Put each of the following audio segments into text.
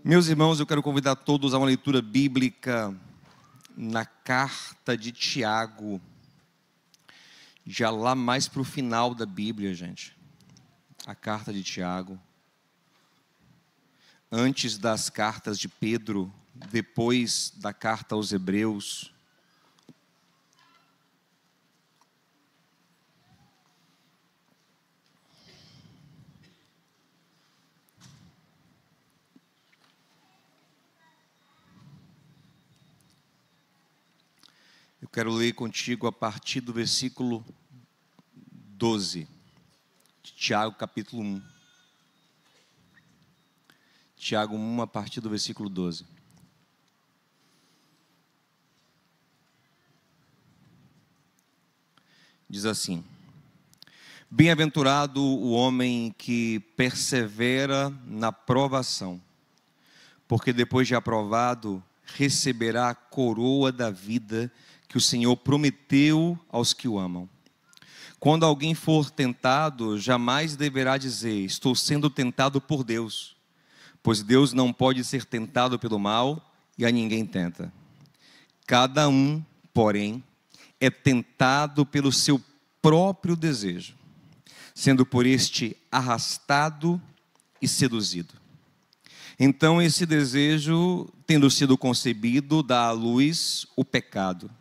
Meus irmãos, eu quero convidar todos a uma leitura bíblica na carta de Tiago, já lá mais para o final da Bíblia, gente. A carta de Tiago, antes das cartas de Pedro, depois da carta aos Hebreus. Eu quero ler contigo a partir do versículo 12, de Tiago capítulo 1. Tiago 1, a partir do versículo 12. Diz assim: Bem-aventurado o homem que persevera na provação, porque depois de aprovado, receberá a coroa da vida que o Senhor prometeu aos que o amam. Quando alguém for tentado, jamais deverá dizer: estou sendo tentado por Deus, pois Deus não pode ser tentado pelo mal e a ninguém tenta. Cada um, porém, é tentado pelo seu próprio desejo, sendo por este arrastado e seduzido. Então esse desejo, tendo sido concebido, dá à luz o pecado.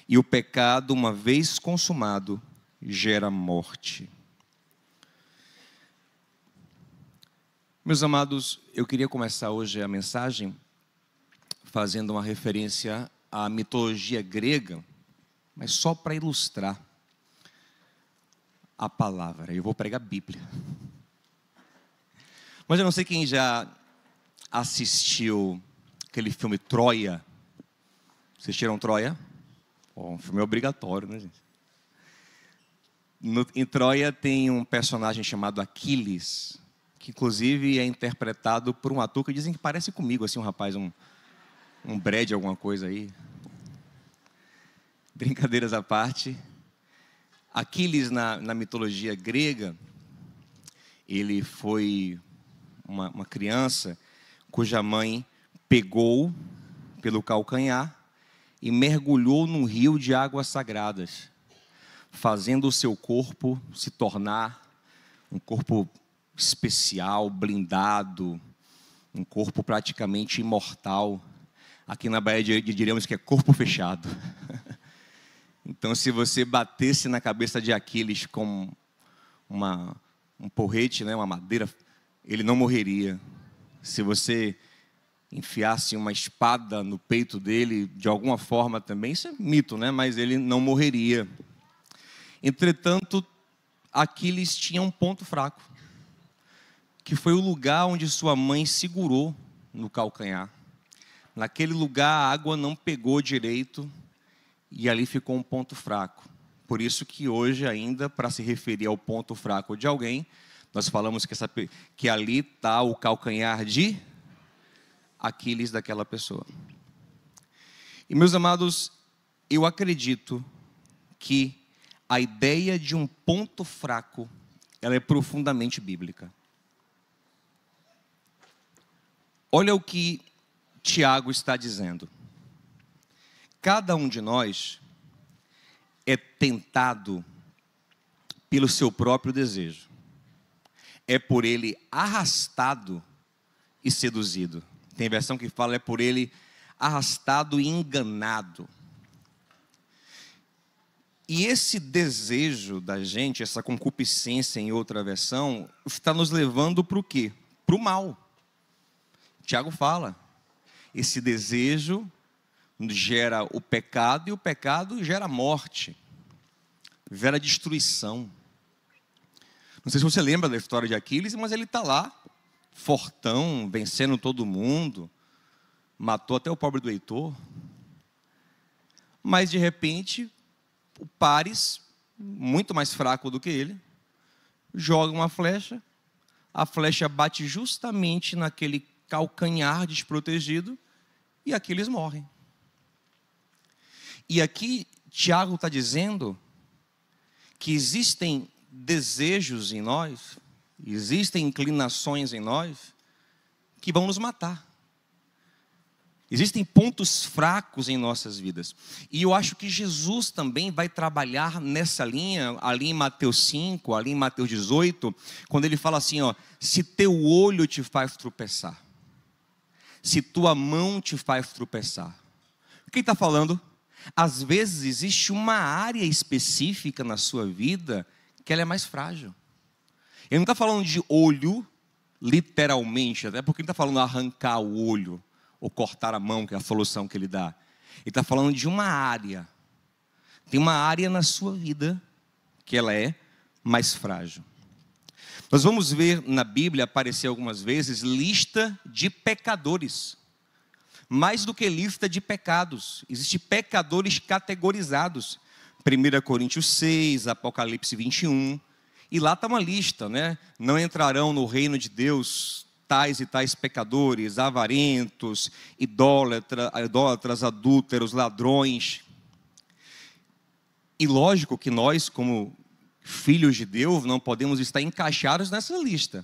E o pecado, uma vez consumado, gera morte. Meus amados, eu queria começar hoje a mensagem fazendo uma referência à mitologia grega, mas só para ilustrar a palavra. Eu vou pregar a Bíblia. Mas eu não sei quem já assistiu aquele filme Troia. Assistiram Troia? Um filme obrigatório, né, gente? Em Troia tem um personagem chamado Aquiles, que inclusive é interpretado por um ator que dizem que parece comigo, assim, um rapaz, um Brad, alguma coisa aí. Brincadeiras à parte. Aquiles, na mitologia grega, ele foi uma criança cuja mãe pegou pelo calcanhar e mergulhou num rio de águas sagradas, fazendo o seu corpo se tornar um corpo especial, blindado, um corpo praticamente imortal. Aqui na Bahia diríamos que é corpo fechado. Então, se você batesse na cabeça de Aquiles com um porrete, né, uma madeira, ele não morreria. Se você enfiasse uma espada no peito dele, de alguma forma também, isso é mito, né? Mas ele não morreria. Entretanto, Aquiles tinha um ponto fraco, que foi o lugar onde sua mãe segurou no calcanhar. Naquele lugar a água não pegou direito e ali ficou um ponto fraco. Por isso que hoje ainda, para se referir ao ponto fraco de alguém, nós falamos que ali está o calcanhar de Aquiles daquela pessoa. E meus amados, eu acredito que a ideia de um ponto fraco, ela é profundamente bíblica. Olha o que Tiago está dizendo. Cada um de nós é tentado pelo seu próprio desejo. É por ele arrastado e seduzido. Tem versão que fala é por ele arrastado e enganado. E esse desejo da gente, essa concupiscência em outra versão, está nos levando para o quê? Para o mal. Tiago fala, esse desejo gera o pecado e o pecado gera morte, gera destruição. Não sei se você lembra da história de Aquiles, mas ele está lá, fortão, vencendo todo mundo, matou até o pobre do Heitor. Mas de repente, o Paris, muito mais fraco do que ele, joga uma flecha, a flecha bate justamente naquele calcanhar desprotegido e Aquiles morre. E aqui Tiago está dizendo que existem desejos em nós, existem inclinações em nós que vão nos matar. Existem pontos fracos em nossas vidas. E eu acho que Jesus também vai trabalhar nessa linha, ali em Mateus 5, ali em Mateus 18, quando ele fala assim, ó, se teu olho te faz tropeçar, se tua mão te faz tropeçar. O que ele está falando? Às vezes existe uma área específica na sua vida que ela é mais frágil. Ele não está falando de olho, literalmente, até porque ele está falando de arrancar o olho, ou cortar a mão, que é a solução que ele dá. Ele está falando de uma área. Tem uma área na sua vida que ela é mais frágil. Nós vamos ver na Bíblia aparecer algumas vezes lista de pecadores. Mais do que lista de pecados. Existem pecadores categorizados. 1 Coríntios 6, Apocalipse 21. E lá está uma lista, né? Não entrarão no reino de Deus tais e tais pecadores, avarentos, idólatras, adúlteros, ladrões. E lógico que nós, como filhos de Deus, não podemos estar encaixados nessa lista.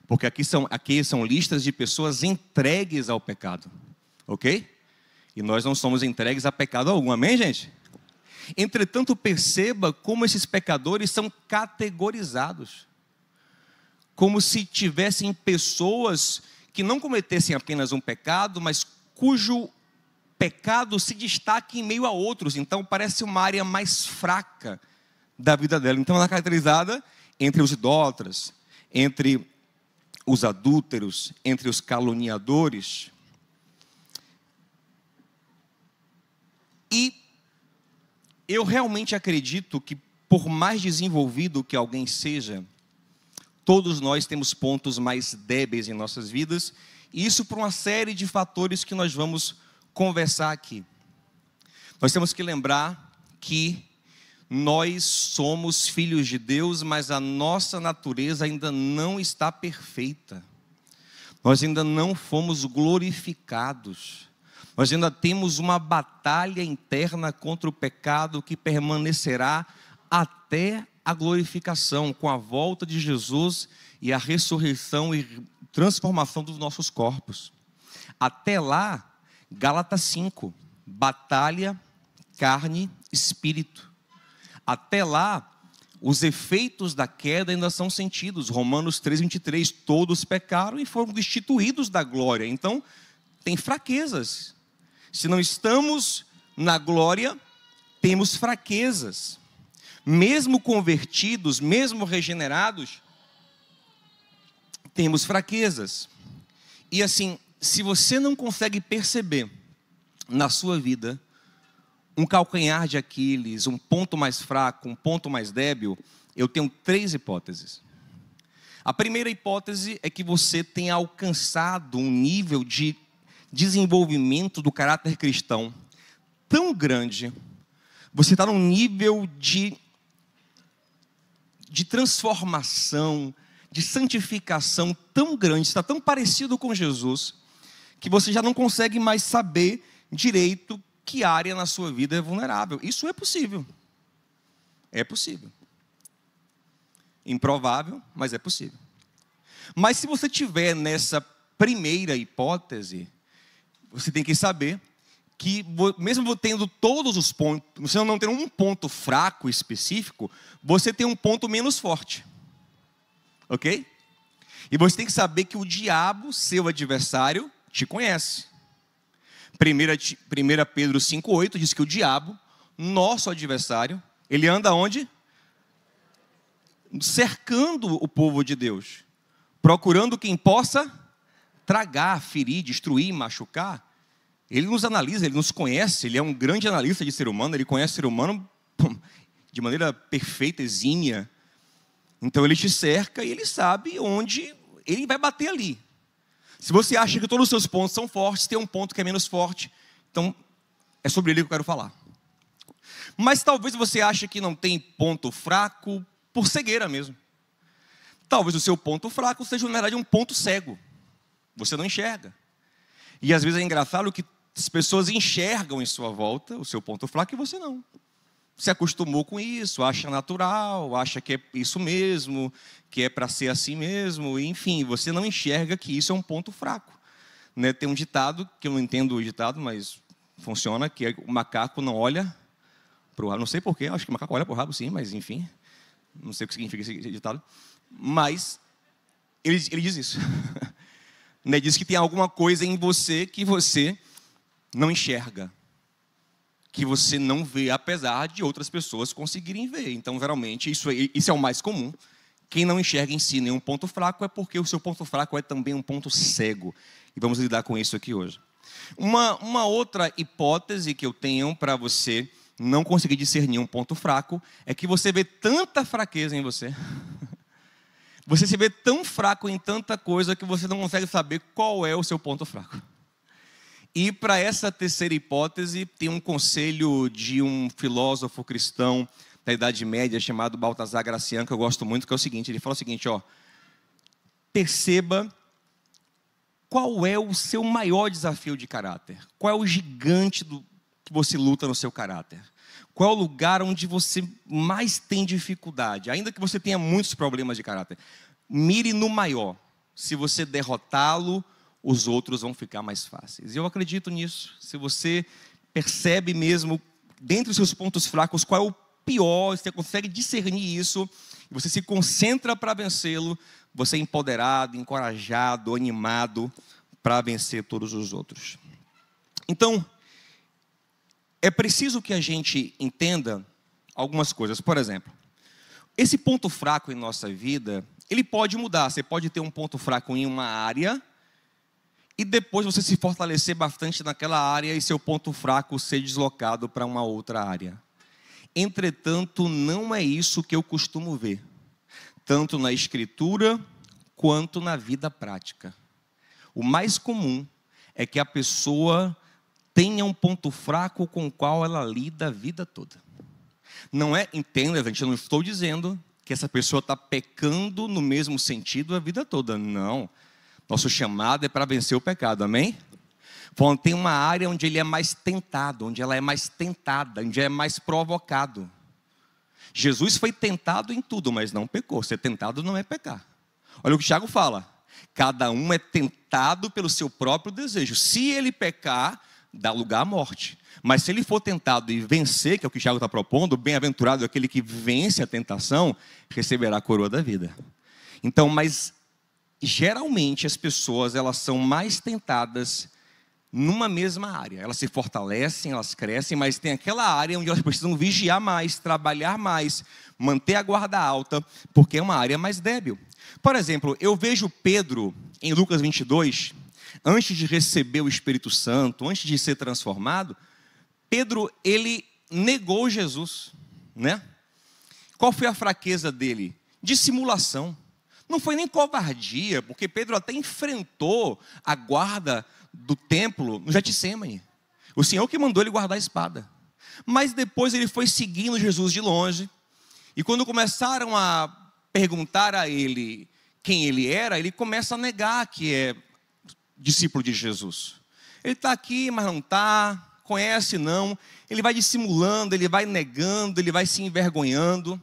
Porque aqui são listas de pessoas entregues ao pecado. Ok? E nós não somos entregues a pecado algum, amém, gente? Entretanto, perceba como esses pecadores são categorizados. Como se tivessem pessoas que não cometessem apenas um pecado, mas cujo pecado se destaca em meio a outros. Então parece uma área mais fraca da vida dela. Então ela é caracterizada entre os idólatras, entre os adúlteros, entre os caluniadores. E eu realmente acredito que, por mais desenvolvido que alguém seja, todos nós temos pontos mais débeis em nossas vidas, e isso por uma série de fatores que nós vamos conversar aqui. Nós temos que lembrar que nós somos filhos de Deus, mas a nossa natureza ainda não está perfeita. Nós ainda não fomos glorificados. Nós ainda temos uma batalha interna contra o pecado que permanecerá até a glorificação, com a volta de Jesus e a ressurreição e transformação dos nossos corpos. Até lá, Gálatas 5, batalha, carne, espírito. Até lá, os efeitos da queda ainda são sentidos. Romanos 3:23, todos pecaram e foram destituídos da glória. Então, tem fraquezas. Se não estamos na glória, temos fraquezas. Mesmo convertidos, mesmo regenerados, temos fraquezas. E assim, se você não consegue perceber na sua vida um calcanhar de Aquiles, um ponto mais fraco, um ponto mais débil, eu tenho 3 hipóteses. A primeira hipótese é que você tenha alcançado um nível de desenvolvimento do caráter cristão tão grande, você está num nível de transformação, de santificação tão grande, está tão parecido com Jesus, que você já não consegue mais saber direito que área na sua vida é vulnerável. Isso é possível. É possível. Improvável, mas é possível. Mas se você tiver nessa primeira hipótese, você tem que saber que mesmo tendo todos os pontos, você não tendo um ponto fraco específico, você tem um ponto menos forte. Ok? E você tem que saber que o diabo, seu adversário, te conhece. 1 Pedro 5,8 diz que o diabo, nosso adversário, ele anda onde? Cercando o povo de Deus, procurando quem possa tragar, ferir, destruir, machucar. Ele nos analisa, ele nos conhece, ele é um grande analista de ser humano, ele conhece o ser humano de maneira perfeita, exímia. Então ele te cerca e ele sabe onde ele vai bater ali. Se você acha que todos os seus pontos são fortes, tem um ponto que é menos forte, então é sobre ele que eu quero falar. Mas talvez você ache que não tem ponto fraco por cegueira mesmo. Talvez o seu ponto fraco seja, na verdade, um ponto cego. Você não enxerga. E às vezes é engraçado que as pessoas enxergam em sua volta o seu ponto fraco e você não. Se acostumou com isso, acha natural, acha que é isso mesmo, que é para ser assim mesmo. Enfim, você não enxerga que isso é um ponto fraco. né? Tem um ditado, que eu não entendo o ditado, mas funciona, que é o macaco não olha para o rabo. Não sei porquê, acho que o macaco olha para o rabo sim, mas enfim. Não sei o que significa esse ditado. Mas ele diz isso. Né? Diz que tem alguma coisa em você que você não enxerga, que você não vê, apesar de outras pessoas conseguirem ver. Então, geralmente, isso é o mais comum. Quem não enxerga em si nenhum ponto fraco é porque o seu ponto fraco é também um ponto cego. E vamos lidar com isso aqui hoje. Uma outra hipótese que eu tenho para você não conseguir discernir um ponto fraco é que você vê tanta fraqueza em você. Você se vê tão fraco em tanta coisa que você não consegue saber qual é o seu ponto fraco. E para essa terceira hipótese, tem um conselho de um filósofo cristão da Idade Média chamado Baltasar Gracian, que eu gosto muito, que é o seguinte: ele fala o seguinte, perceba qual é o seu maior desafio de caráter, qual é o gigante que você luta no seu caráter, qual é o lugar onde você mais tem dificuldade, ainda que você tenha muitos problemas de caráter. Mire no maior. Se você derrotá-lo, os outros vão ficar mais fáceis. E eu acredito nisso. Se você percebe mesmo, dentre os seus pontos fracos, qual é o pior, você consegue discernir isso, e você se concentra para vencê-lo, você é empoderado, encorajado, animado para vencer todos os outros. Então, é preciso que a gente entenda algumas coisas. Por exemplo, esse ponto fraco em nossa vida, ele pode mudar. Você pode ter um ponto fraco em uma área e depois você se fortalecer bastante naquela área e seu ponto fraco ser deslocado para uma outra área. Entretanto, não é isso que eu costumo ver, tanto na Escritura quanto na vida prática. O mais comum é que a pessoa tenha um ponto fraco com o qual ela lida a vida toda. Não é, entenda, gente, eu não estou dizendo que essa pessoa está pecando no mesmo sentido a vida toda. Não. Nosso chamado é para vencer o pecado, amém? Falando, tem uma área onde ele é mais tentado, onde ela é mais tentada, onde é mais provocado. Jesus foi tentado em tudo, mas não pecou. Ser tentado não é pecar. Olha o que o Tiago fala. Cada um é tentado pelo seu próprio desejo. Se ele pecar, dá lugar à morte. Mas se ele for tentado e vencer, que é o que o Tiago está propondo, bem-aventurado é aquele que vence a tentação, receberá a coroa da vida. Então, mas geralmente as pessoas, elas são mais tentadas numa mesma área. Elas se fortalecem, elas crescem, mas tem aquela área onde elas precisam vigiar mais, trabalhar mais, manter a guarda alta, porque é uma área mais débil. Por exemplo, eu vejo Pedro em Lucas 22, antes de receber o Espírito Santo, antes de ser transformado, Pedro, ele negou Jesus, né? Qual foi a fraqueza dele? Dissimulação. Não foi nem covardia, porque Pedro até enfrentou a guarda do templo no Getsêmani. O Senhor que mandou ele guardar a espada. Mas depois ele foi seguindo Jesus de longe. E quando começaram a perguntar a ele quem ele era, ele começa a negar que é discípulo de Jesus. Ele está aqui, mas não está, conhece não. Ele vai dissimulando, ele vai negando, ele vai se envergonhando.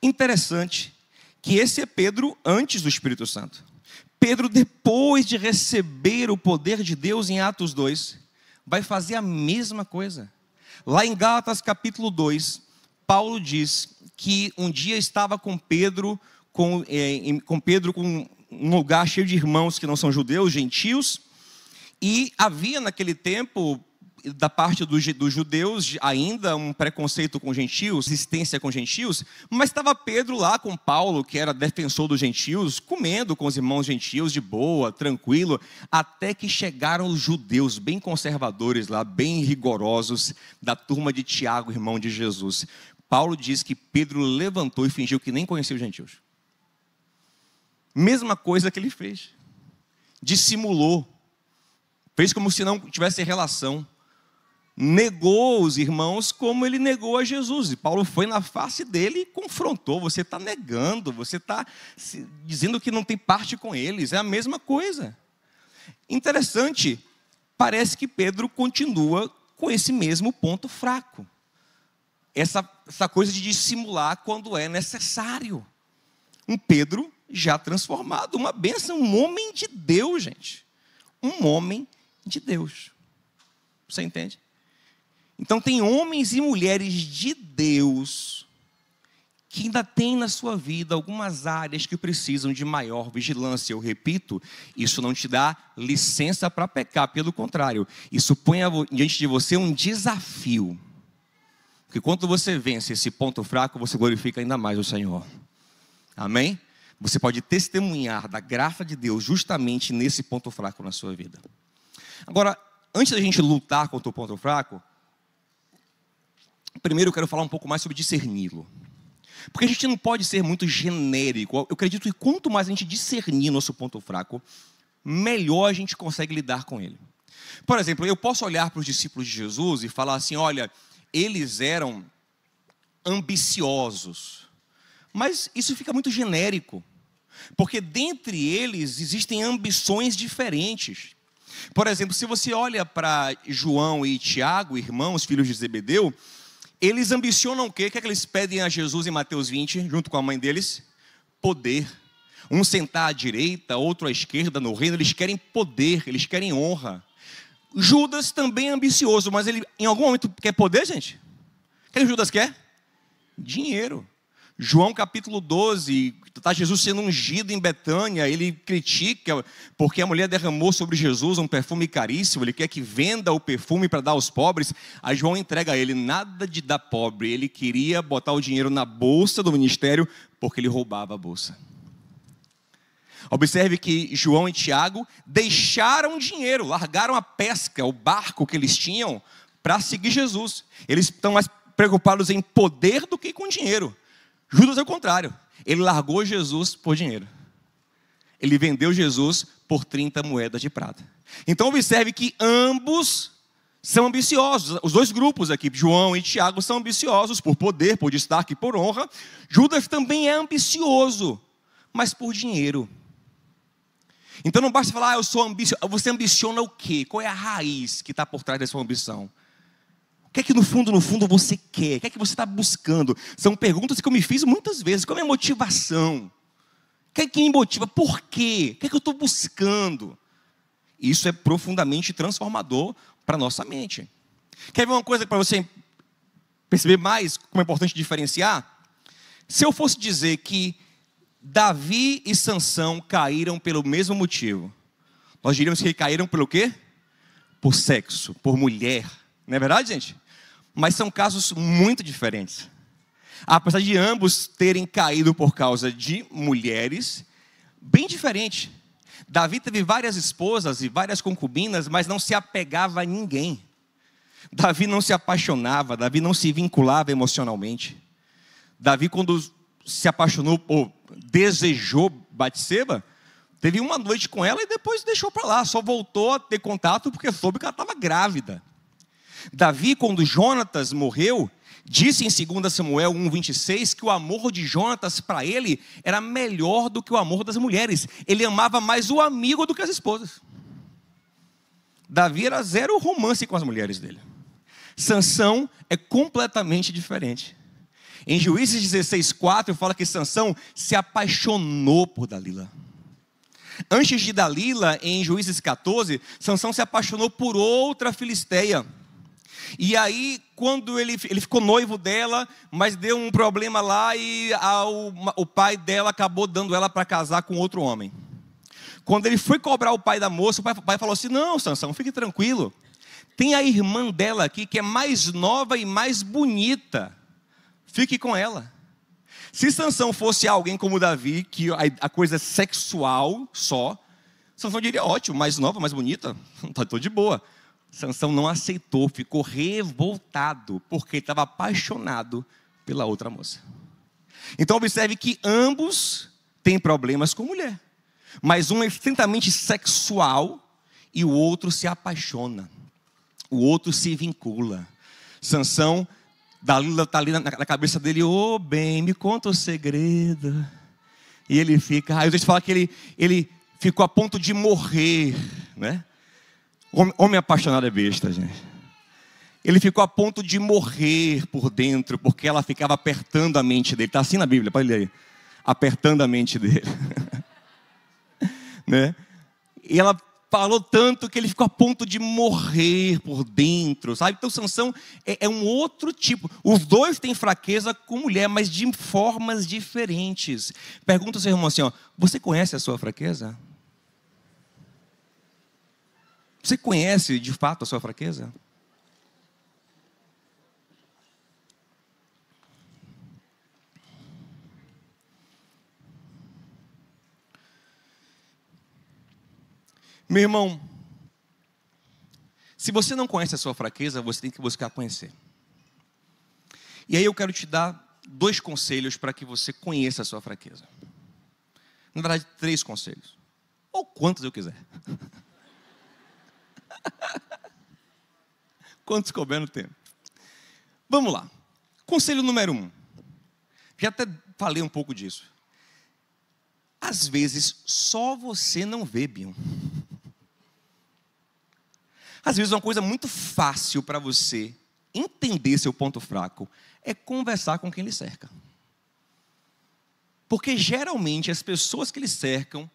Interessante que esse é Pedro antes do Espírito Santo. Pedro, depois de receber o poder de Deus em Atos 2, vai fazer a mesma coisa. Lá em Gálatas capítulo 2, Paulo diz que um dia estava com Pedro, com um lugar cheio de irmãos que não são judeus, gentios, e havia naquele tempo, da parte dos judeus, ainda um preconceito com gentios, resistência com gentios, mas estava Pedro lá com Paulo, que era defensor dos gentios, comendo com os irmãos gentios de boa, tranquilo, até que chegaram os judeus bem conservadores lá, bem rigorosos, da turma de Tiago, irmão de Jesus. Paulo diz que Pedro levantou e fingiu que nem conhecia os gentios. Mesma coisa que ele fez. Dissimulou. Fez como se não tivesse relação. Negou os irmãos como ele negou a Jesus. E Paulo foi na face dele e confrontou. Você está negando, você está dizendo que não tem parte com eles. É a mesma coisa. Interessante, parece que Pedro continua com esse mesmo ponto fraco. Essa coisa de dissimular quando é necessário. Um Pedro já transformado, uma bênção, um homem de Deus, gente. um homem de Deus. Você entende? Então tem homens e mulheres de Deus que ainda tem na sua vida algumas áreas que precisam de maior vigilância. Eu repito, isso não te dá licença para pecar, pelo contrário, isso põe diante de você um desafio. Porque quando você vence esse ponto fraco, você glorifica ainda mais o Senhor. Amém? Você pode testemunhar da graça de Deus justamente nesse ponto fraco na sua vida. Agora, antes da gente lutar contra o ponto fraco, primeiro eu quero falar um pouco mais sobre discerni-lo. Porque a gente não pode ser muito genérico. Eu acredito que quanto mais a gente discernir nosso ponto fraco, melhor a gente consegue lidar com ele. Por exemplo, eu posso olhar para os discípulos de Jesus e falar assim, olha, eles eram ambiciosos. Mas isso fica muito genérico. Porque dentre eles existem ambições diferentes. Por exemplo, se você olha para João e Tiago, irmãos, filhos de Zebedeu, eles ambicionam o quê? O que é que eles pedem a Jesus em Mateus 20, junto com a mãe deles? Poder. Um sentar à direita, outro à esquerda no reino. Eles querem poder, eles querem honra. Judas também é ambicioso, mas ele em algum momento quer poder, gente? O que Judas quer? Dinheiro. João capítulo 12, está Jesus sendo ungido em Betânia, ele critica porque a mulher derramou sobre Jesus um perfume caríssimo, ele quer que venda o perfume para dar aos pobres. Aí João entrega a ele nada de dar pobre, ele queria botar o dinheiro na bolsa do ministério, porque ele roubava a bolsa. Observe que João e Tiago deixaram dinheiro, largaram a pesca, o barco que eles tinham, para seguir Jesus. Eles estão mais preocupados em poder do que com dinheiro. Judas é o contrário, ele largou Jesus por dinheiro. Ele vendeu Jesus por 30 moedas de prata. Então observe que ambos são ambiciosos. Os dois grupos aqui, João e Tiago, são ambiciosos por poder, por destaque, por honra. Judas também é ambicioso, mas por dinheiro. Então não basta falar, eu sou ambicioso. Você ambiciona o quê? Qual é a raiz que está por trás da sua ambição? O que é que no fundo você quer? O que é que você está buscando? São perguntas que eu me fiz muitas vezes. Qual é a minha motivação? O que é que me motiva? Por quê? O que é que eu estou buscando? Isso é profundamente transformador para a nossa mente. Quer ver uma coisa para você perceber mais como é importante diferenciar? Se eu fosse dizer que Davi e Sansão caíram pelo mesmo motivo, nós diríamos que caíram pelo quê? Por sexo, por mulher. Não é verdade, gente? Mas são casos muito diferentes. Apesar de ambos terem caído por causa de mulheres, bem diferente. Davi teve várias esposas e várias concubinas, mas não se apegava a ninguém. Davi não se apaixonava, Davi não se vinculava emocionalmente. Davi, quando se apaixonou ou desejou Batseba, teve uma noite com ela e depois deixou para lá. Só voltou a ter contato porque soube que ela estava grávida. Davi, quando Jonatas morreu, disse em 2 Samuel 1,26 que o amor de Jonatas para ele era melhor do que o amor das mulheres. Ele amava mais o amigo do que as esposas. Davi era zero romance com as mulheres dele. Sansão é completamente diferente. Em Juízes 16:4 fala que Sansão se apaixonou por Dalila. Antes de Dalila, em Juízes 14, Sansão se apaixonou por outra filisteia. E aí, quando ele ficou noivo dela, mas deu um problema lá e o pai dela acabou dando ela para casar com outro homem. Quando ele foi cobrar o pai da moça, o pai falou assim, não, Sansão, fique tranquilo. Tem a irmã dela aqui que é mais nova e mais bonita. Fique com ela. Se Sansão fosse alguém como Davi, que a coisa é sexual só, Sansão diria, ótimo, mais nova, mais bonita, estou de boa. Sansão não aceitou, ficou revoltado, porque estava apaixonado pela outra moça. Então observe que ambos têm problemas com mulher. Mas um é estritamente sexual e o outro se apaixona. O outro se vincula. Sansão, Dalila está ali na cabeça dele, ô bem, me conta o segredo. E ele fica, aí a gente fala que ele ficou a ponto de morrer, né? Homem apaixonado é besta, gente. Ele ficou a ponto de morrer por dentro, porque ela ficava apertando a mente dele. Está assim na Bíblia, pode ler aí. Apertando a mente dele. Né? E ela falou tanto que ele ficou a ponto de morrer por dentro, sabe? Então Sansão é um outro tipo. Os dois têm fraqueza com mulher, mas de formas diferentes. Pergunta ao seu irmão assim, ó, você conhece a sua fraqueza? Você conhece de fato a sua fraqueza? Meu irmão, se você não conhece a sua fraqueza, você tem que buscar conhecer. E aí eu quero te dar 2 conselhos para que você conheça a sua fraqueza. Na verdade, 3 conselhos. Ou quantos eu quiser. Quantos couber no tempo. Vamos lá. Conselho número 1. Já até falei um pouco disso. Às vezes, só você não vê, Bion. Às vezes uma coisa muito fácil para você entender seu ponto fraco é conversar com quem lhe cerca. Porque geralmente as pessoas que lhe cercam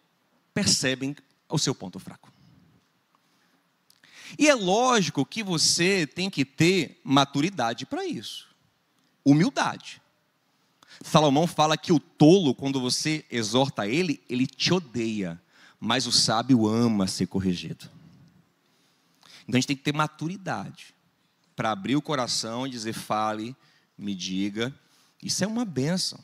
percebem o seu ponto fraco. E é lógico que você tem que ter maturidade para isso. Humildade. Salomão fala que o tolo, quando você exorta ele, ele te odeia. Mas o sábio ama ser corrigido. Então a gente tem que ter maturidade para abrir o coração e dizer, fale, me diga. Isso é uma bênção.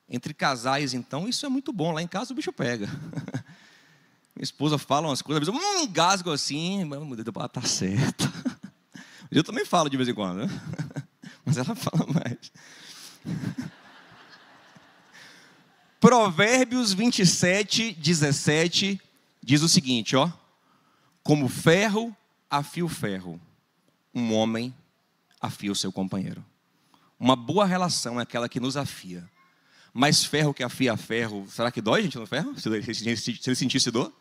Entre casais, então, isso é muito bom. Lá em casa o bicho pega. Minha esposa fala umas coisas, engasgo assim, ela tá certa. Eu também falo de vez em quando, né? Mas ela fala mais. Provérbios 27, 17 diz o seguinte, ó. Como ferro afia o ferro, um homem afia o seu companheiro. Uma boa relação é aquela que nos afia. Mas ferro que afia ferro, será que dói, gente, no ferro? Se ele sentisse dor?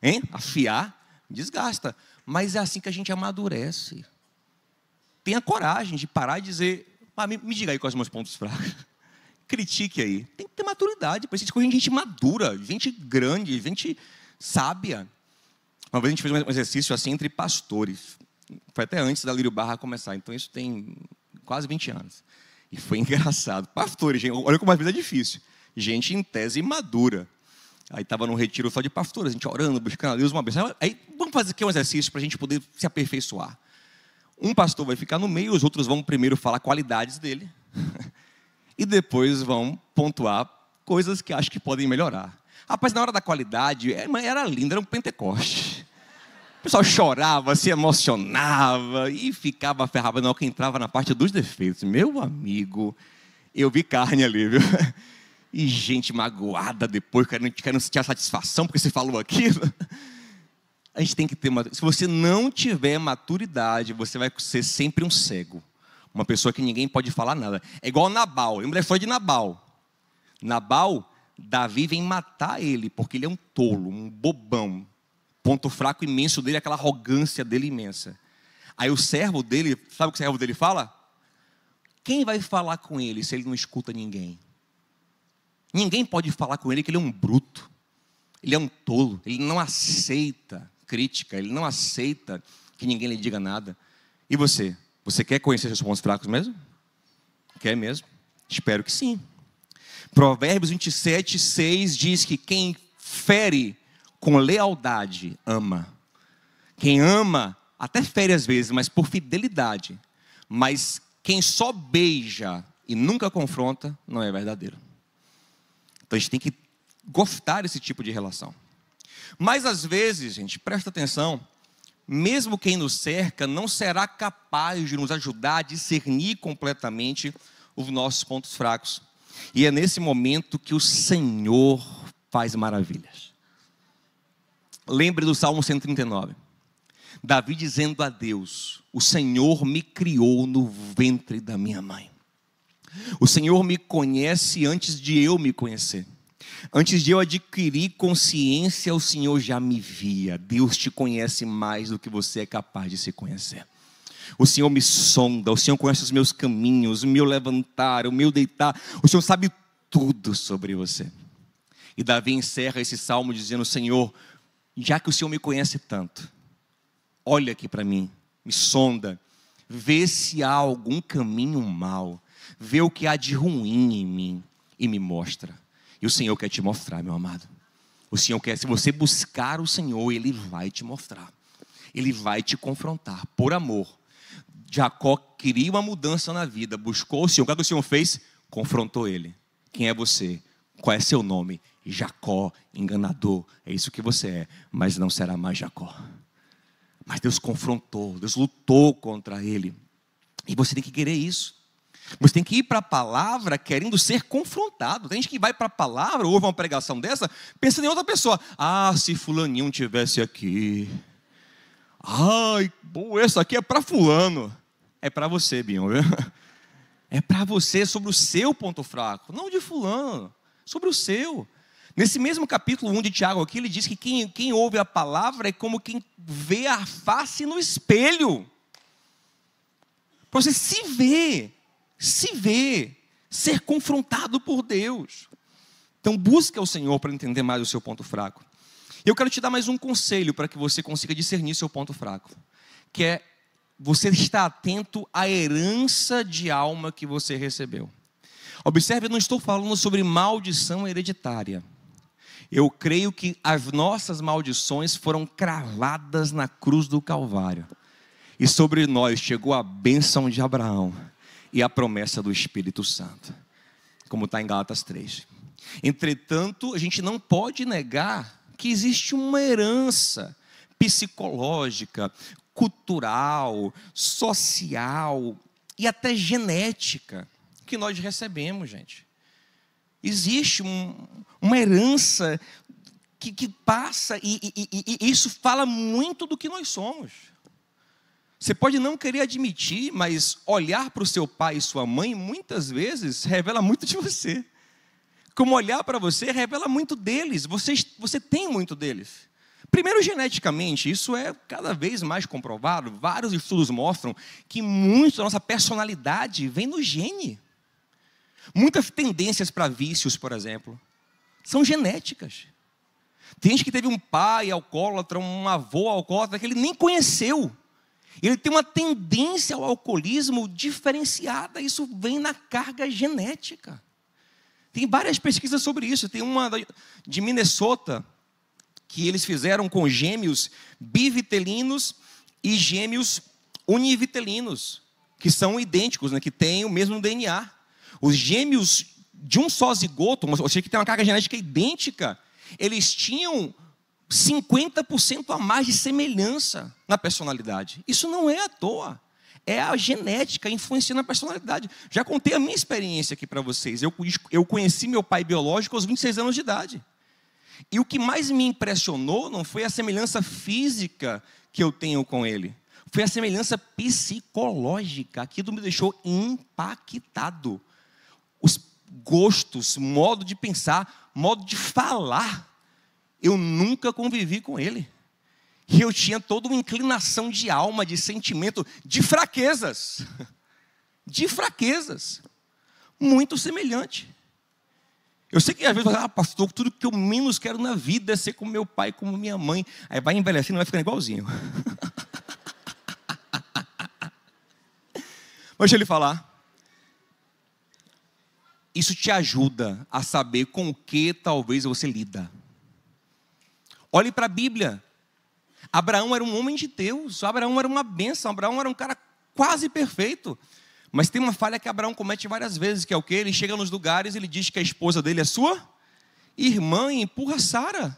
Hein? Afiar, desgasta. Mas é assim que a gente amadurece. Tenha coragem de parar e dizer, me diga aí quais são os meus pontos fracos. Critique aí. Tem que ter maturidade, precisa de gente madura, gente grande, gente sábia. Uma vez a gente fez um exercício assim entre pastores. Foi até antes da Lírio Barra começar. Então isso tem quase 20 anos. E foi engraçado. Pastores, gente, olha como a vida é difícil. Gente em tese madura. Aí estava num retiro só de pastores, a gente orando, buscando a Deus uma benção. Aí vamos fazer aqui um exercício para a gente poder se aperfeiçoar. Um pastor vai ficar no meio, os outros vão primeiro falar qualidades dele. E depois vão pontuar coisas que acho que podem melhorar. Rapaz, na hora da qualidade, era lindo, era um Pentecoste. O pessoal chorava, se emocionava e ficava ferrado. Não, que entrava na parte dos defeitos. Meu amigo, eu vi carne ali, viu? E gente magoada depois, querendo sentir a satisfação porque você falou aquilo. A gente tem que ter maturidade. Se você não tiver maturidade, você vai ser sempre um cego. Uma pessoa que ninguém pode falar nada. É igual Nabal. Lembra a história de Nabal? Nabal, Davi vem matar ele, porque ele é um tolo, um bobão. Ponto fraco imenso dele, aquela arrogância dele imensa. Aí o servo dele, sabe o que o servo dele fala? Quem vai falar com ele se ele não escuta ninguém? Ninguém pode falar com ele que ele é um bruto. Ele é um tolo, ele não aceita crítica, ele não aceita que ninguém lhe diga nada. E você? Você quer conhecer seus pontos fracos mesmo? Quer mesmo? Espero que sim. Provérbios 27, 6 diz que quem fere com lealdade ama. Quem ama, até fere às vezes, mas por fidelidade. Mas quem só beija e nunca confronta, não é verdadeiro. Então a gente tem que gostar desse tipo de relação. Mas às vezes, gente, presta atenção, mesmo quem nos cerca não será capaz de nos ajudar a discernir completamente os nossos pontos fracos. E é nesse momento que o Senhor faz maravilhas. Lembre do Salmo 139. Davi dizendo a Deus: o Senhor me criou no ventre da minha mãe. O Senhor me conhece antes de eu me conhecer. Antes de eu adquirir consciência, o Senhor já me via. Deus te conhece mais do que você é capaz de se conhecer. O Senhor me sonda, o Senhor conhece os meus caminhos, o meu levantar, o meu deitar. O Senhor sabe tudo sobre você. E Davi encerra esse salmo dizendo: Senhor, já que o Senhor me conhece tanto, olha aqui para mim, me sonda, vê se há algum caminho mau, vê o que há de ruim em mim e me mostra. E o Senhor quer te mostrar, meu amado. O Senhor quer, se você buscar o Senhor, Ele vai te mostrar. Ele vai te confrontar, por amor. Jacó queria uma mudança na vida, buscou o Senhor. O que o Senhor fez? Confrontou ele. Quem é você? Qual é seu nome? Jacó, enganador. É isso que você é, mas não será mais Jacó. Mas Deus confrontou, Deus lutou contra ele. E você tem que querer isso. Você tem que ir para a palavra querendo ser confrontado. Tem gente que vai para a palavra, ouve uma pregação dessa, pensando em outra pessoa. Ah, se fulaninho tivesse aqui. Ai, bom, essa aqui é para fulano. É para você, Binho, viu? É para você, sobre o seu ponto fraco. Não de fulano, sobre o seu. Nesse mesmo capítulo 1 de Tiago aqui, ele diz que quem ouve a palavra é como quem vê a face no espelho. Para você se ver, ser confrontado por Deus. Então busca o Senhor para entender mais o seu ponto fraco. Eu quero te dar mais um conselho para que você consiga discernir seu ponto fraco. Que é você estar atento à herança de alma que você recebeu. Observe, eu não estou falando sobre maldição hereditária. Eu creio que as nossas maldições foram cravadas na cruz do Calvário. E sobre nós chegou a bênção de Abraão e a promessa do Espírito Santo. Como está em Gálatas 3. Entretanto, a gente não pode negar que existe uma herança psicológica, cultural, social e até genética que nós recebemos, gente. Existe uma herança que passa e isso fala muito do que nós somos. Você pode não querer admitir, mas olhar para o seu pai e sua mãe muitas vezes revela muito de você. Como olhar para você revela muito deles. Você tem muito deles. Primeiro, geneticamente, isso é cada vez mais comprovado. Vários estudos mostram que muito da nossa personalidade vem no gene. Muitas tendências para vícios, por exemplo, são genéticas. Tem gente que teve um pai alcoólatra, um avô alcoólatra que ele nem conheceu. Ele tem uma tendência ao alcoolismo diferenciada. Isso vem na carga genética. Tem várias pesquisas sobre isso. Tem uma de Minnesota, que eles fizeram com gêmeos bivitelinos e gêmeos univitelinos, que são idênticos, né, que têm o mesmo DNA. Os gêmeos de um só zigoto, ou seja, que tem uma carga genética idêntica, eles tinham 50% a mais de semelhança na personalidade. Isso não é à toa. É a genética influenciando a personalidade. Já contei a minha experiência aqui para vocês. Eu conheci meu pai biológico aos 26 anos de idade. E o que mais me impressionou não foi a semelhança física que eu tenho com ele. Foi a semelhança psicológica. Aquilo me deixou impactado. Os gostos, modo de pensar, modo de falar. Eu nunca convivi com ele. E eu tinha toda uma inclinação de alma, de sentimento, de fraquezas. De fraquezas. Muito semelhante. Eu sei que às vezes, pastor, tudo que eu menos quero na vida é ser como meu pai, como minha mãe. Aí vai envelhecendo e vai ficando igualzinho. Mas deixa ele falar. Isso te ajuda a saber com o que talvez você lida. Olhe para a Bíblia. Abraão era um homem de Deus. Abraão era uma bênção. Abraão era um cara quase perfeito. Mas tem uma falha que Abraão comete várias vezes, que é o quê? Ele chega nos lugares e ele diz que a esposa dele é sua irmã e empurra Sara.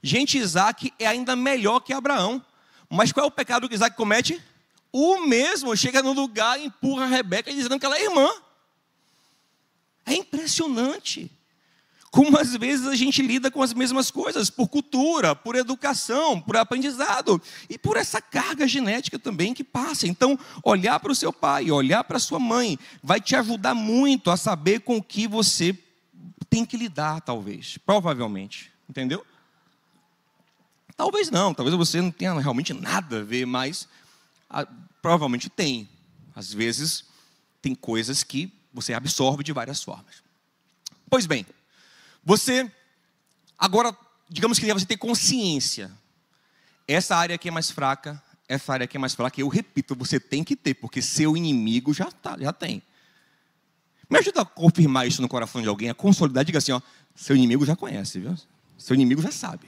Gente, Isaac é ainda melhor que Abraão. Mas qual é o pecado que Isaac comete? O mesmo. Chega no lugar e empurra a Rebeca dizendo que ela é irmã. É impressionante. Como às vezes a gente lida com as mesmas coisas, por cultura, por educação, por aprendizado, e por essa carga genética também que passa. Então, olhar para o seu pai, olhar para a sua mãe, vai te ajudar muito a saber com o que você tem que lidar, talvez, provavelmente, entendeu? Talvez não, talvez você não tenha realmente nada a ver, mas provavelmente tem. Às vezes, tem coisas que você absorve de várias formas. Pois bem, você, agora, digamos que você tem consciência essa área aqui é mais fraca, essa área aqui é mais fraca. Eu repito, você tem que ter, porque seu inimigo já tem. Me ajuda a confirmar isso no coração de alguém, a consolidar, diga assim, ó, seu inimigo já conhece, viu? Seu inimigo já sabe.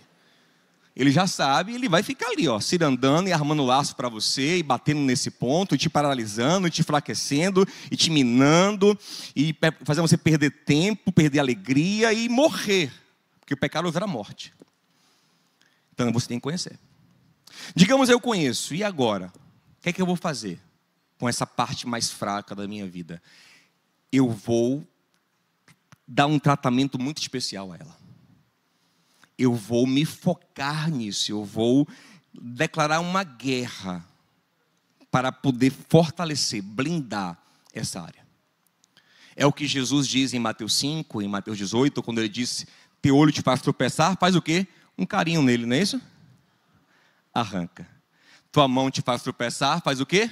Ele já sabe, ele vai ficar ali, ó, cirandando e armando laço para você, e batendo nesse ponto, e te paralisando, e te enfraquecendo, e te minando, e fazendo você perder tempo, perder alegria e morrer. Porque o pecado gera morte. Então você tem que conhecer. Digamos eu conheço, e agora? O que é que eu vou fazer com essa parte mais fraca da minha vida? Eu vou dar um tratamento muito especial a ela. Eu vou me focar nisso, eu vou declarar uma guerra para poder fortalecer, blindar essa área. É o que Jesus diz em Mateus 5, em Mateus 18, quando ele disse, teu olho te faz tropeçar, faz o quê? Um carinho nele, não é isso? Arranca. Tua mão te faz tropeçar, faz o quê?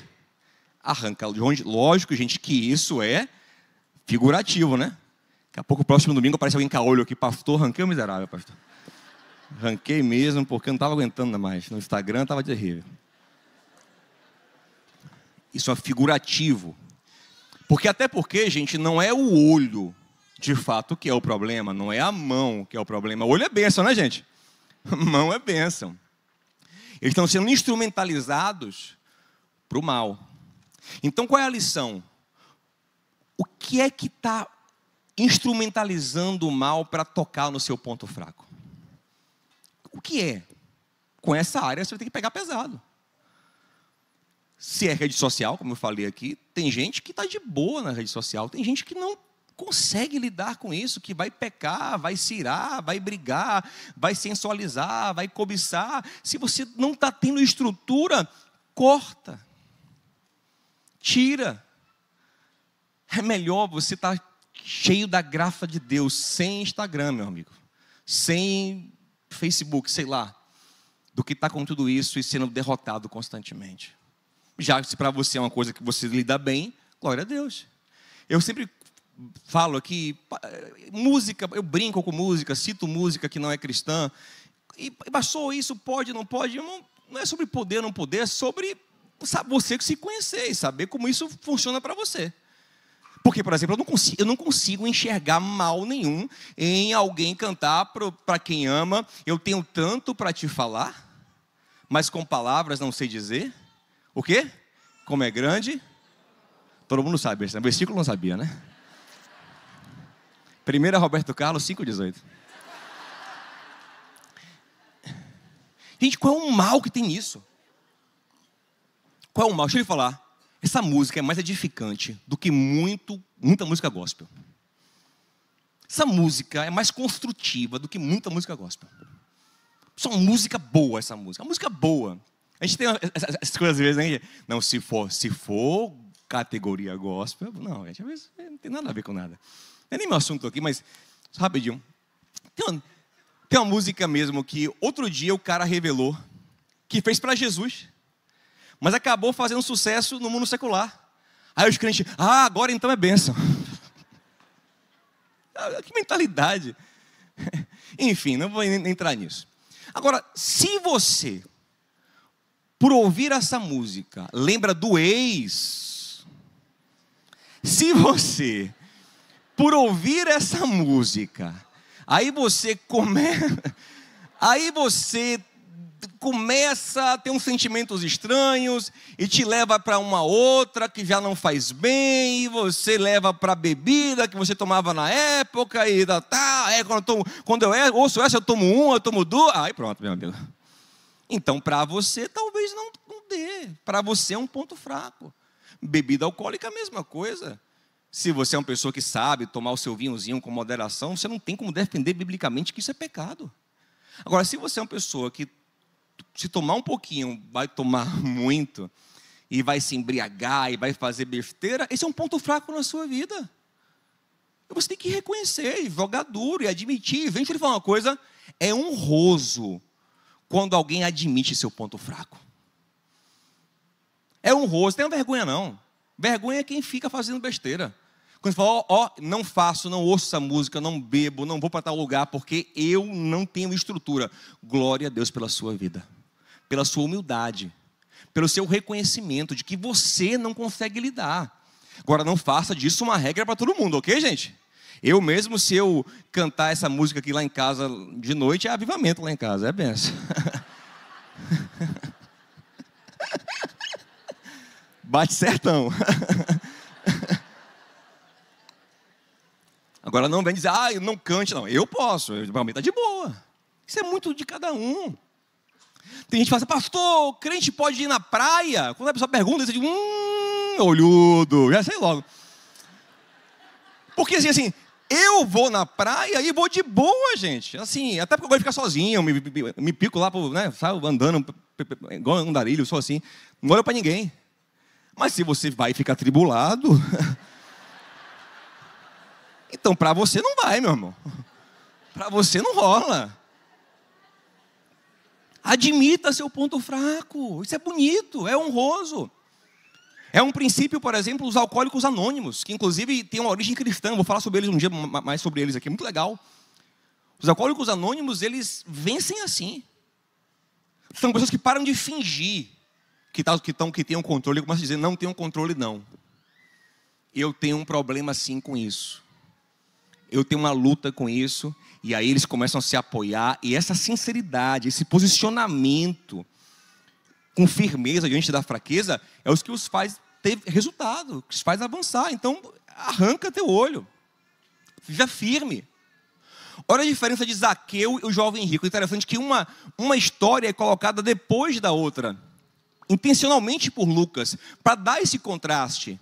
Arranca. Lógico, gente, que isso é figurativo, né? Daqui a pouco, o próximo domingo, aparece alguém com olho aqui, pastor, arranquei o miserável, pastor. Arranquei mesmo, porque eu não estava aguentando mais. No Instagram estava terrível. Isso é figurativo. Até porque, gente, não é o olho, de fato, que é o problema. Não é a mão que é o problema. O olho é bênção, né, gente? A mão é bênção. Eles estão sendo instrumentalizados para o mal. Então, qual é a lição? O que é que está instrumentalizando o mal para tocar no seu ponto fraco? O que é? Com essa área você vai ter que pegar pesado. Se é rede social, como eu falei aqui, tem gente que está de boa na rede social, tem gente que não consegue lidar com isso, que vai pecar, vai se irar, vai brigar, vai sensualizar, vai cobiçar. Se você não está tendo estrutura, corta, tira. É melhor você estar cheio da graça de Deus, sem Instagram, meu amigo, sem Facebook, sei lá, do que está com tudo isso e sendo derrotado constantemente. Já se para você é uma coisa que você lida bem, glória a Deus. Eu sempre falo aqui, música, eu brinco com música, cito música que não é cristã, e passou isso, pode, não pode, não é sobre poder, não poder, é sobre você se conhecer e saber como isso funciona para você. Porque, por exemplo, eu não consigo enxergar mal nenhum em alguém cantar para quem ama. Eu tenho tanto para te falar, mas com palavras não sei dizer. O quê? Como é grande? Todo mundo sabe, esse versículo não sabia, né? 1 Roberto Carlos 5,18. Gente, qual é o mal que tem nisso? Qual é o mal? Deixa eu lhe falar. Essa música é mais edificante do que muita música gospel. Essa música é mais construtiva do que muita música gospel. Só música boa essa música. A música boa. A gente tem essas coisas às vezes, né? Não, se for categoria gospel, não, gente, às vezes não tem nada a ver com nada. Não é nem meu assunto aqui, mas só rapidinho. Tem uma música mesmo que outro dia o cara revelou, que fez para Jesus, mas acabou fazendo sucesso no mundo secular. Aí os crentes, agora então é bênção. Que mentalidade. Enfim, não vou entrar nisso. Agora, se você, por ouvir essa música, lembra do ex, se você, por ouvir essa música, aí você começa a ter uns sentimentos estranhos e te leva para uma outra que já não faz bem, e você leva para a bebida que você tomava na época e quando eu ouço essa eu tomo eu tomo duas, aí pronto, meu amigo. Então para você talvez não dê, para você é um ponto fraco. Bebida alcoólica é a mesma coisa. Se você é uma pessoa que sabe tomar o seu vinhozinho com moderação, você não tem como defender biblicamente que isso é pecado. Agora, se você é uma pessoa que se tomar um pouquinho, vai tomar muito, e vai se embriagar, e vai fazer besteira, esse é um ponto fraco na sua vida. Você tem que reconhecer, e jogar duro, e admitir. Vem te falar uma coisa, é honroso quando alguém admite seu ponto fraco. É honroso, não tem vergonha não. Vergonha é quem fica fazendo besteira. Quando você fala, não faço, não ouço essa música, não bebo, não vou para tal lugar, porque eu não tenho estrutura. Glória a Deus pela sua vida. pela sua humildade, pelo seu reconhecimento de que você não consegue lidar. Agora, não faça disso uma regra para todo mundo, ok, gente? Eu mesmo, se eu cantar essa música aqui lá em casa de noite, é avivamento lá em casa, é benção. Bate certão. Agora não vem dizer, eu não cante, não. Eu posso, para mim está de boa. Isso é muito de cada um. Tem gente que fala assim, pastor, crente pode ir na praia? Quando a pessoa pergunta, você diz, olhudo, já sei logo. Porque assim, eu vou na praia e vou de boa, gente. Assim, até porque eu gosto de ficar sozinho, me pico lá, né, saio andando, igual um andarilho, sou assim. Não olho para ninguém. Mas se você vai ficar atribulado, então para você não vai, meu irmão. Para você não rola. Admita seu ponto fraco. Isso é bonito, é honroso. É um princípio, por exemplo, os alcoólicos anônimos, que inclusive tem uma origem cristã. Vou falar sobre eles um dia, mais sobre eles aqui, muito legal. Os alcoólicos anônimos, eles vencem assim. São pessoas que param de fingir que têm um controle, e começam a dizer, não tenho controle não. Eu tenho um problema sim com isso. Eu tenho uma luta com isso. E aí eles começam a se apoiar. E essa sinceridade, esse posicionamento com firmeza diante da fraqueza, é os que os faz ter resultado, que os faz avançar. Então, arranca teu olho. Seja firme. Olha a diferença de Zaqueu e o jovem rico. Interessante que uma história é colocada depois da outra. Intencionalmente por Lucas, para dar esse contraste.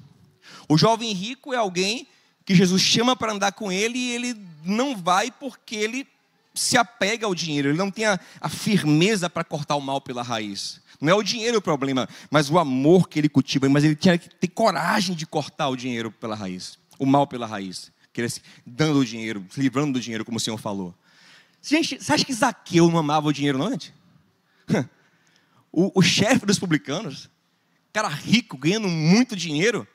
O jovem rico é alguém que Jesus chama para andar com ele e ele não vai porque ele se apega ao dinheiro. Ele não tem a firmeza para cortar o mal pela raiz. Não é o dinheiro o problema, mas o amor que ele cultiva. Mas ele tinha que ter coragem de cortar o dinheiro pela raiz, o mal pela raiz. Dando o dinheiro, se livrando do dinheiro, como o Senhor falou. Gente, você acha que Zaqueu não amava o dinheiro, não, gente? O chefe dos publicanos, cara rico, ganhando muito dinheiro,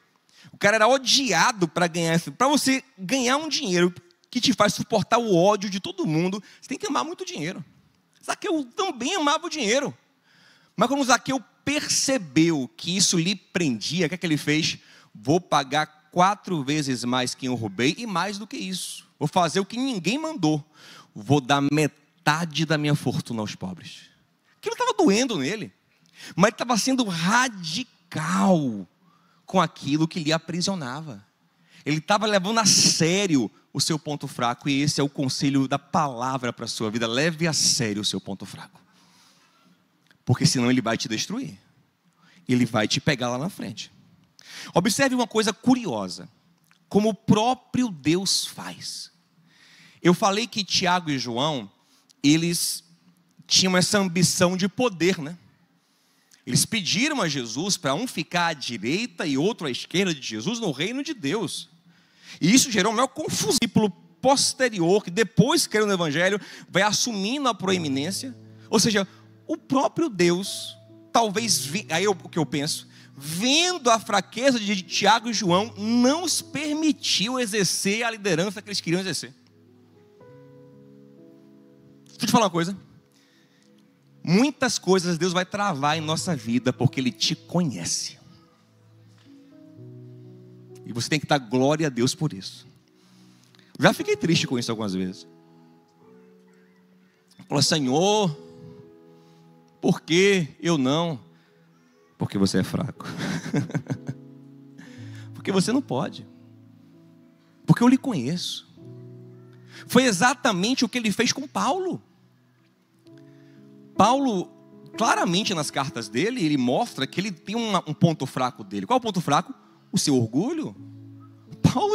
o cara era odiado para ganhar. Para você ganhar um dinheiro que te faz suportar o ódio de todo mundo, você tem que amar muito dinheiro. Zaqueu também amava o dinheiro. Mas quando Zaqueu percebeu que isso lhe prendia, o que é que ele fez? Vou pagar 4 vezes mais que eu roubei e mais do que isso. Vou fazer o que ninguém mandou. Vou dar metade da minha fortuna aos pobres. Aquilo estava doendo nele. Mas ele estava sendo radical com aquilo que lhe aprisionava. Ele estava levando a sério o seu ponto fraco. E esse é o conselho da palavra para a sua vida. Leve a sério o seu ponto fraco. Porque senão ele vai te destruir. Ele vai te pegar lá na frente. Observe uma coisa curiosa. Como o próprio Deus faz. Eu falei que Tiago e João, eles tinham essa ambição de poder, né? Eles pediram a Jesus para um ficar à direita e outro à esquerda de Jesus no reino de Deus. E isso gerou uma maior confusão. O discípulo posterior, que depois creu no Evangelho, vai assumindo a proeminência. Ou seja, o próprio Deus, talvez, aí o que eu penso, vendo a fraqueza de Tiago e João, não os permitiu exercer a liderança que eles queriam exercer. Deixa eu te falar uma coisa. Muitas coisas Deus vai travar em nossa vida porque Ele te conhece. E você tem que dar glória a Deus por isso. Já fiquei triste com isso algumas vezes. Fala, Senhor, por que eu não? Porque você é fraco. Porque você não pode. Porque eu lhe conheço. Foi exatamente o que ele fez com Paulo. Paulo, claramente nas cartas dele, ele mostra que ele tem um ponto fraco dele. Qual é o ponto fraco? O seu orgulho. Paulo,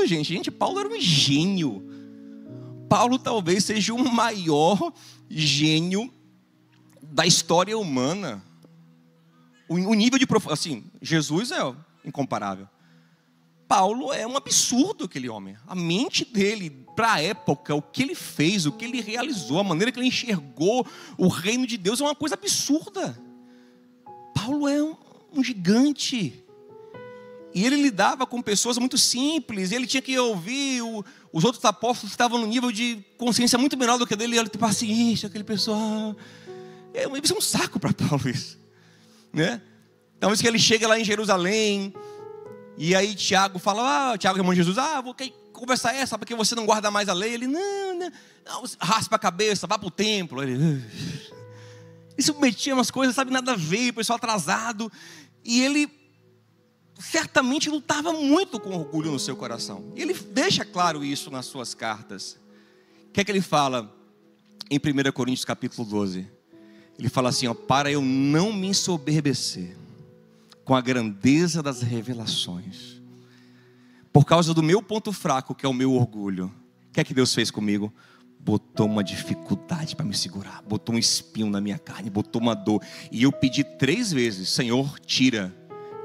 Paulo era um gênio. Paulo talvez seja o maior gênio da história humana. O nível de assim, Jesus é incomparável. Paulo é um absurdo, aquele homem. A mente dele, para a época, o que ele fez, o que ele realizou, a maneira que ele enxergou o reino de Deus é uma coisa absurda. Paulo é um gigante. E ele lidava com pessoas muito simples. E ele tinha que ouvir os outros apóstolos que estavam no nível de consciência muito menor do que dele. E ele tem paciência, aquele pessoal. Isso é um saco para Paulo isso, né? Então isso que ele chega lá em Jerusalém, e aí Tiago fala, Tiago, irmão de Jesus, vou conversar essa, porque você não guarda mais a lei. Ele, não, raspa a cabeça, vá para o templo. Ele submetia umas coisas, sabe, nada a ver, o pessoal atrasado, e ele certamente lutava muito com orgulho no seu coração. E ele deixa claro isso nas suas cartas. O que é que ele fala em 1 Coríntios capítulo 12? Ele fala assim, para eu não me ensoberbecer com a grandeza das revelações, por causa do meu ponto fraco, que é o meu orgulho. O que é que Deus fez comigo? Botou uma dificuldade para me segurar, botou um espinho na minha carne, botou uma dor, e eu pedi 3 vezes, Senhor, tira.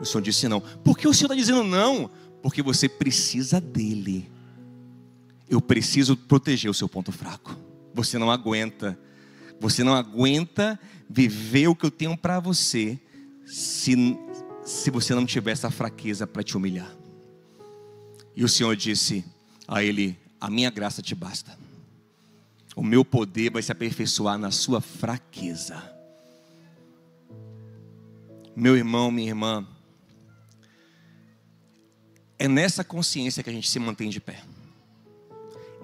O Senhor disse não. Por que o Senhor está dizendo não? Porque você precisa dele. Eu preciso proteger o seu ponto fraco. Você não aguenta viver o que eu tenho para você, se você não tiver essa fraqueza para te humilhar. E o Senhor disse a ele, a minha graça te basta. O meu poder vai se aperfeiçoar na sua fraqueza. Meu irmão, minha irmã, é nessa consciência que a gente se mantém de pé.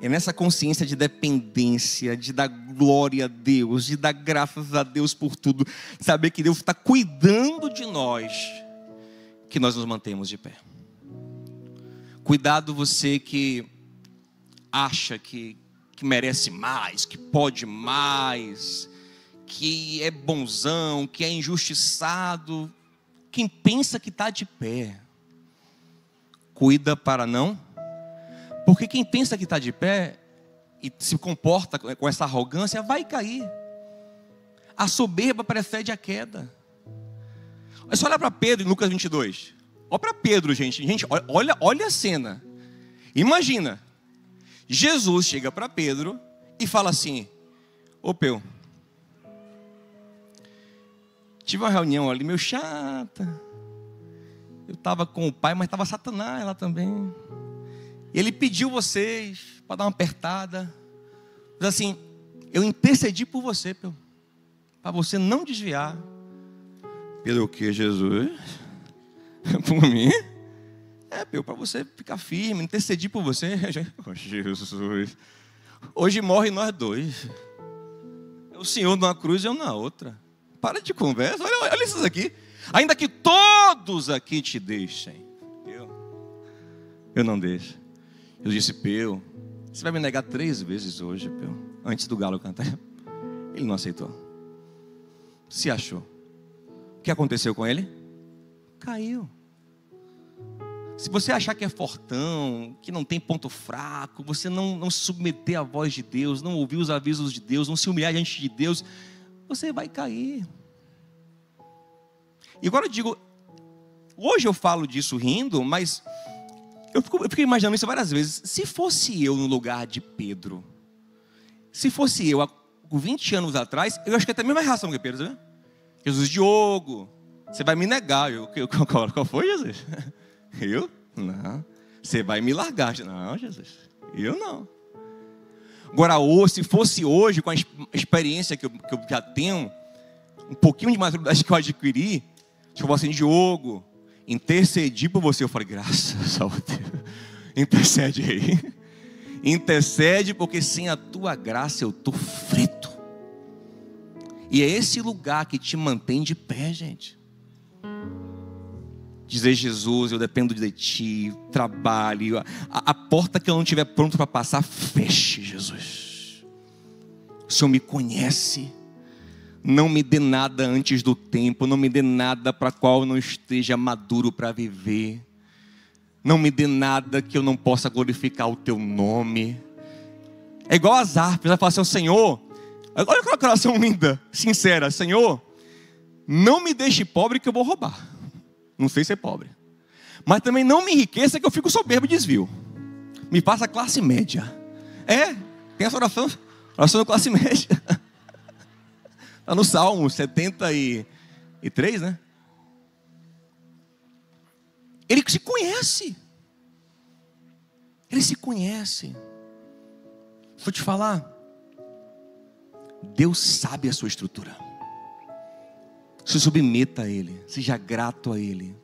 É nessa consciência de dependência, de dar glória a Deus, de dar graças a Deus por tudo, saber que Deus está cuidando de nós, que nós nos mantemos de pé. Cuidado você que acha que merece mais, que pode mais, que é bonzão, que é injustiçado. Quem pensa que está de pé, cuida para não. Porque quem pensa que está de pé e se comporta com essa arrogância vai cair. A soberba precede a queda. É só olhar para Pedro em Lucas 22. Olha para Pedro, gente. Olha a cena. Imagina. Jesus chega para Pedro e fala assim, ô Peu, tive uma reunião ali meio chata. Eu estava com o pai, mas estava Satanás lá também. E ele pediu vocês para dar uma apertada. Diz assim, eu intercedi por você, Peu, para você não desviar. Pedro, o que, Jesus? Por mim? Peu, para você ficar firme, intercedi por você. Oh, Jesus. Hoje morre nós dois. O Senhor numa cruz e eu na outra. Para de conversa, olha isso aqui. Ainda que todos aqui te deixem, eu não deixo. Eu disse, Peu, você vai me negar 3 vezes hoje, Peu, antes do galo cantar. Ele não aceitou. Se achou. O que aconteceu com ele? Caiu. Se você achar que é fortão, que não tem ponto fraco, você não se submeter à voz de Deus, não ouvir os avisos de Deus, não se humilhar diante de Deus, você vai cair. E agora eu digo, hoje eu falo disso rindo, mas eu fico imaginando isso várias vezes. Se fosse eu no lugar de Pedro, se fosse eu há 20 anos atrás, eu acho que até a mesma reação que Pedro, né? Jesus, Diogo, você vai me negar. Qual foi, Jesus? Eu? Não. Você vai me largar. Não, Jesus, eu não. Agora, se fosse hoje, com a experiência que eu já tenho, um pouquinho de maturidade que eu adquiri, se eu fosse assim, Diogo, intercedi por você. Eu falei, graças ao Deus, intercede aí. Intercede, porque sem a tua graça eu estou frito. E é esse lugar que te mantém de pé, gente. Dizer, Jesus, eu dependo de ti, trabalho, a porta que eu não estiver pronto para passar, feche, Jesus. O Senhor me conhece. Não me dê nada antes do tempo, não me dê nada para qual eu não esteja maduro para viver. Não me dê nada que eu não possa glorificar o teu nome. É igual as harpas, ela fala assim, Senhor, olha aquela oração linda, sincera, Senhor, não me deixe pobre que eu vou roubar. Não sei ser pobre. Mas também não me enriqueça que eu fico soberbo e desvio. Me faça classe média. Tem essa oração da classe média. Está no Salmo 73, né? Ele se conhece. Ele se conhece. Vou te falar. Deus sabe a sua estrutura. Se submeta a Ele, seja grato a Ele.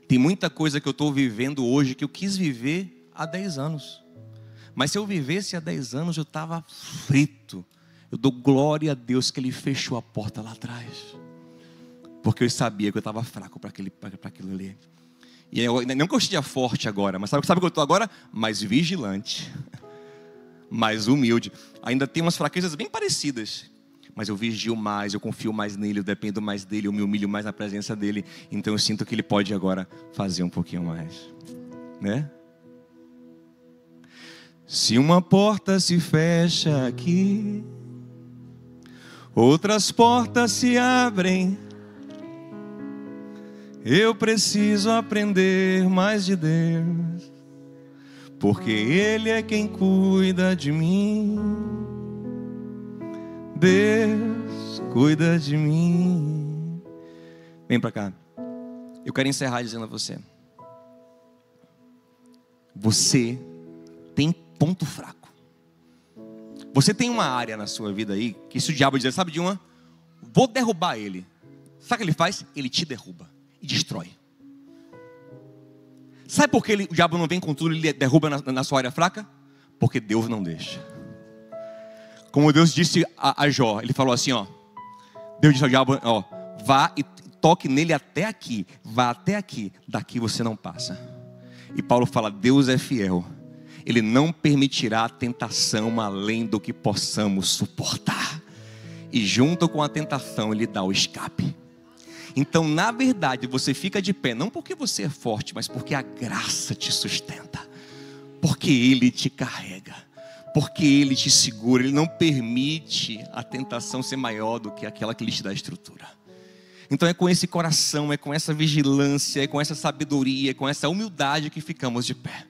Tem muita coisa que eu estou vivendo hoje que eu quis viver há 10 anos. Mas se eu vivesse há 10 anos, eu estava frito. Eu dou glória a Deus que Ele fechou a porta lá atrás. Porque eu sabia que eu estava fraco para aquilo ali. E eu, não que eu esteja forte agora, mas sabe o que eu estou agora? Mais vigilante, mais humilde. Ainda tem umas fraquezas bem parecidas, mas eu vigio mais, eu confio mais nele, eu dependo mais dele, eu me humilho mais na presença dele. Então eu sinto que ele pode agora fazer um pouquinho mais, né? Se uma porta se fecha aqui, outras portas se abrem. Eu preciso aprender mais de Deus, porque Ele é quem cuida de mim. Deus cuida de mim. Vem pra cá. Eu quero encerrar dizendo a você: você tem ponto fraco. Você tem uma área na sua vida aí que se o diabo dizer, sabe de uma? Vou derrubar ele. Sabe o que ele faz? Ele te derruba e destrói. Sabe por que o diabo não vem com tudo e ele derruba na sua área fraca? Porque Deus não deixa. Como Deus disse a Jó, Ele falou assim, ó. Deus disse ao diabo, ó, vá e toque nele até aqui. Vá até aqui, daqui você não passa. E Paulo fala, Deus é fiel. Ele não permitirá a tentação além do que possamos suportar. E junto com a tentação Ele dá o escape. Então, na verdade, você fica de pé, não porque você é forte, mas porque a graça te sustenta. Porque Ele te carrega. Porque Ele te segura. Ele não permite a tentação ser maior do que aquela que lhe te dá a estrutura. Então é com esse coração, é com essa vigilância, é com essa sabedoria, é com essa humildade que ficamos de pé.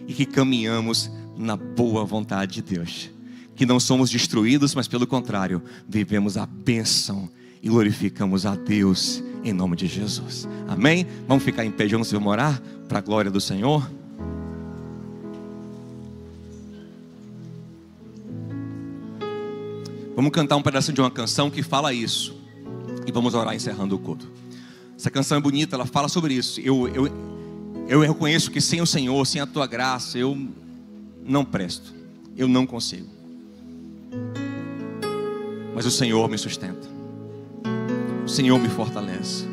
E que caminhamos na boa vontade de Deus. Que não somos destruídos, mas pelo contrário, vivemos a bênção e glorificamos a Deus em nome de Jesus. Amém? Vamos ficar em pé juntos e vamos orar para a glória do Senhor. Vamos cantar um pedacinho de uma canção que fala isso. E vamos orar encerrando o culto. Essa canção é bonita, ela fala sobre isso. Eu reconheço que sem o Senhor, sem a Tua graça, eu não presto. Eu não consigo. Mas o Senhor me sustenta. O Senhor me fortalece.